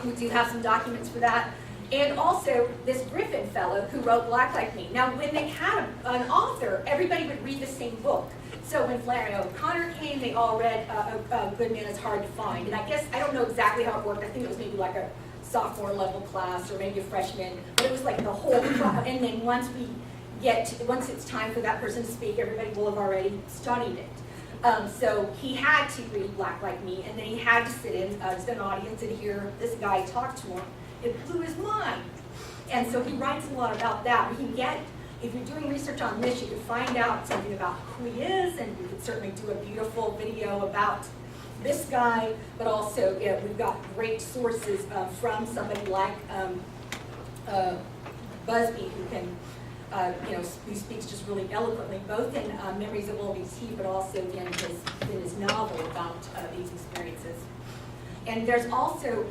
We do have some documents for that. And also this Griffin fellow who wrote Black Like Me. Now when they had an author, everybody would read the same book. So when Flannery O'Connor came, they all read A Good Man Is Hard to Find. And I guess, I don't know exactly how it worked. I think it was maybe like a sophomore level class or maybe a freshman. But it was like the whole class. And then once it's time for that person to speak, everybody will have already studied it. So he had to read Black Like Me, and then he had to sit in as an audience and hear this guy talk to him. It blew his mind. And so he writes a lot about that. We can get, if you're doing research on this, you can find out something about who he is, and we could certainly do a beautiful video about this guy, but also we've got great sources from somebody like Busby, who can, who speaks just really eloquently, both in Memories of Willoughby Tea, but also in his novel about these experiences. And there's also,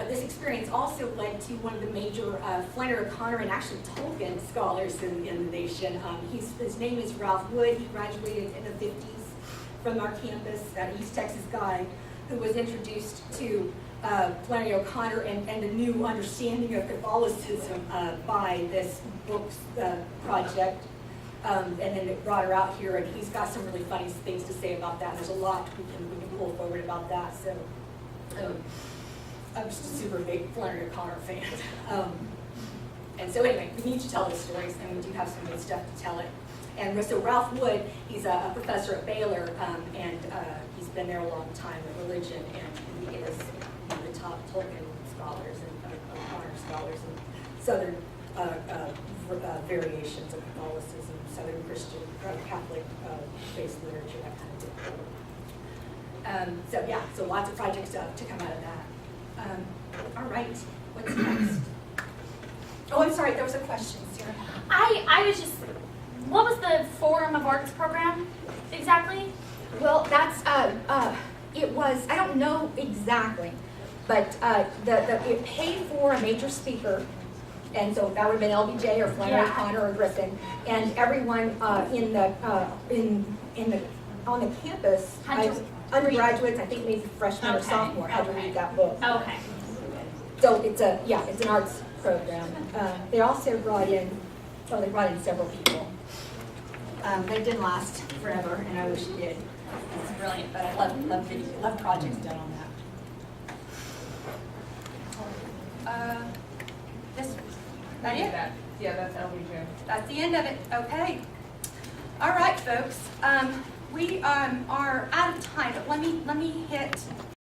this experience also led to one of the major Flannery O'Connor and actually Tolkien scholars in the nation. His name is Ralph Wood. He graduated in the 50s from our campus, East Texas guy, who was introduced to Flannery O'Connor and a new understanding of Catholicism by this books project. And then it brought her out here, and he's got some really funny things to say about that. There's a lot we can pull forward about that. So I'm just a super big Flannery O'Connor fan. And so anyway, we need to tell those stories, and we do have some good stuff to tell it. And so Ralph Wood, he's a professor at Baylor, and he's been there a long time in religion, and he is one of the top Tolkien scholars and O'Connor scholars and Southern variations of Catholicism, Southern Christian, Catholic-based literature, that kind of thing. So yeah, so lots of projects to come out of that. All right, what's next? Oh, I'm sorry, there was a question, Sarah. I was just, what was the Forum of Arts program exactly? Well, that's, it was, I don't know exactly, but it paid for a major speaker, and so that would have been LBJ or Flannery O'Connor or Griffin, and everyone on the campus, undergraduates, I think maybe freshman or sophomore, had to read that book. Okay. So it's an arts program. They also brought in several people. They didn't last forever, and I wish it did. It's brilliant, but I love projects done on that. That it? Yeah, that's LBJ. That's the end of it. Okay. All right, folks. We are out of time, but let me hit